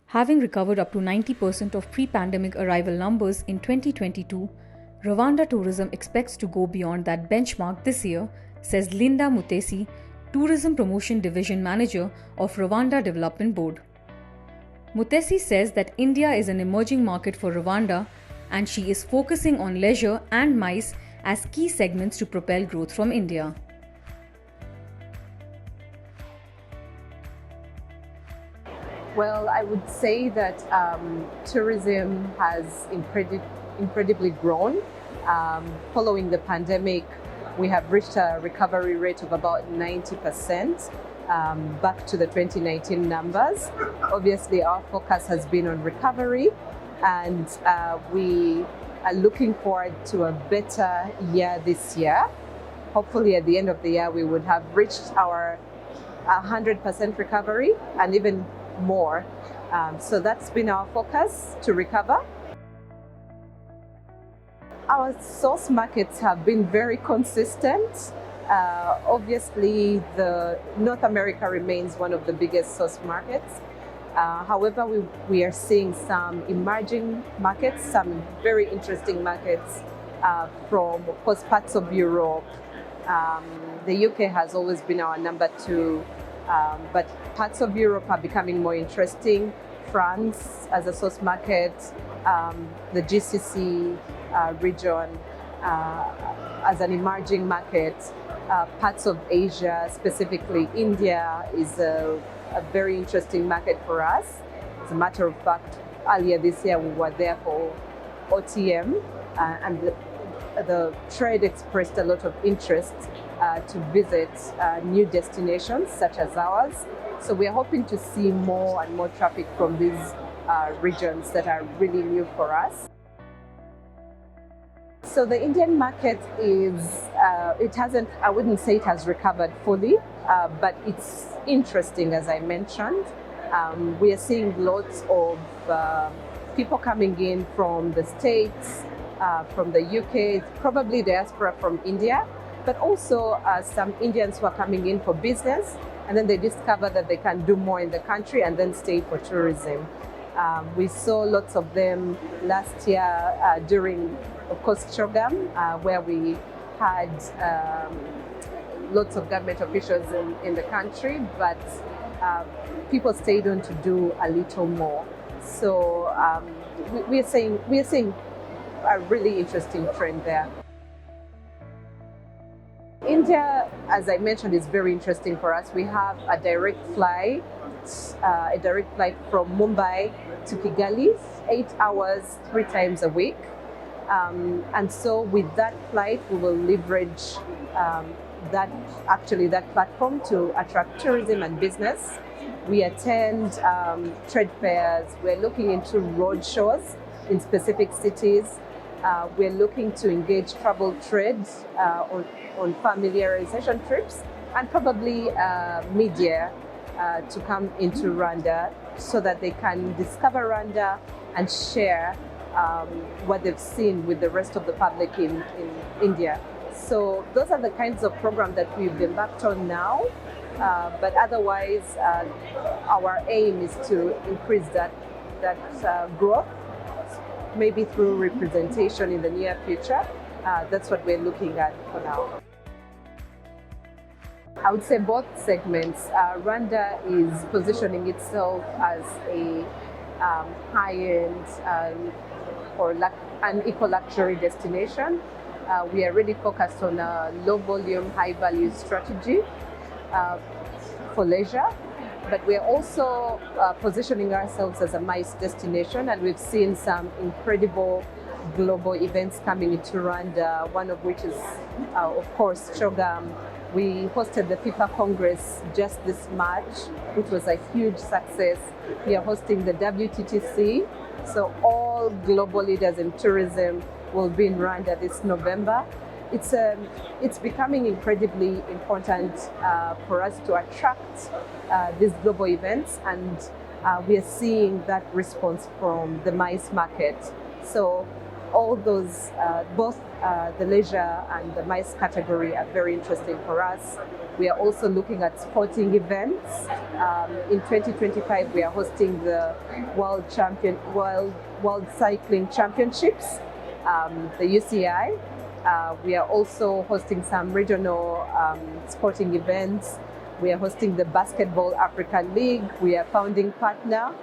Having recovered up to 90% of pre-pandemic arrival numbers in 2022, Rwanda Tourism expects to go beyond that benchmark this year, says Linda Mutesi, Tourism Promotion Division Manager of Rwanda Development Board. Mutesi says that India is an emerging market for Rwanda and she is focusing on leisure and MICE as key segments to propel growth from India. Well, I would say that tourism has incredibly grown. Following the pandemic, we have reached a recovery rate of about 90%, back to the 2019 numbers. Obviously, our focus has been on recovery, and we are looking forward to a better year this year. Hopefully, at the end of the year, we would have reached our 100% recovery and even more. So that's been our focus, to recover. Our source markets have been very consistent. Obviously, the North America remains one of the biggest source markets. However, we are seeing some emerging markets, some very interesting markets from, of course, parts of Europe. The UK has always been our number two, but parts of Europe are becoming more interesting. France as a source market, the GCC region as an emerging market, parts of Asia, specifically India, is a very interesting market for us. As a matter of fact, earlier this year we were there for OTM, and the trade expressed a lot of interest to visit new destinations such as ours. So we are hoping to see more and more traffic from these regions that are really new for us. So the Indian market I wouldn't say it has recovered fully, but it's interesting, as I mentioned. We are seeing lots of people coming in from the States, from the UK, probably diaspora from India, but also some Indians who are coming in for business, and then they discover that they can do more in the country and then stay for tourism. We saw lots of them last year during, of course, Chogam, where we had lots of government officials in the country, but people stayed on to do a little more. So we are seeing a really interesting trend there. India, as I mentioned, is very interesting for us. We have a direct flight from Mumbai to Kigali, 8 hours, 3 times a week. And so with that flight, we will leverage that platform to attract tourism and business. We attend trade fairs. We're looking into road shows in specific cities. We're looking to engage travel trade on familiarization trips, and probably media to come into Rwanda so that they can discover Rwanda and share what they've seen with the rest of the public in India. So those are the kinds of programs that we've embarked on now. But otherwise, our aim is to increase that growth, maybe through representation in the near future. That's what we're looking at for now. I would say both segments. Rwanda is positioning itself as a high-end or an eco-luxury destination. We are really focused on a low-volume, high-value strategy for leisure, but we are also positioning ourselves as a MICE destination, and we've seen some incredible global events coming into Rwanda, one of which is, of course, Chogam. We hosted the FIFA Congress just this March, which was a huge success. We are hosting the WTTC, so all global leaders in tourism will be in Rwanda this November. It's becoming incredibly important for us to attract these global events, and we are seeing that response from the MICE market. So all those, both the leisure and the MICE category are very interesting for us. We are also looking at sporting events. In 2025, we are hosting the World Cycling Championships, the UCI. We are also hosting some regional sporting events. We are hosting the Basketball African League. We are founding partner.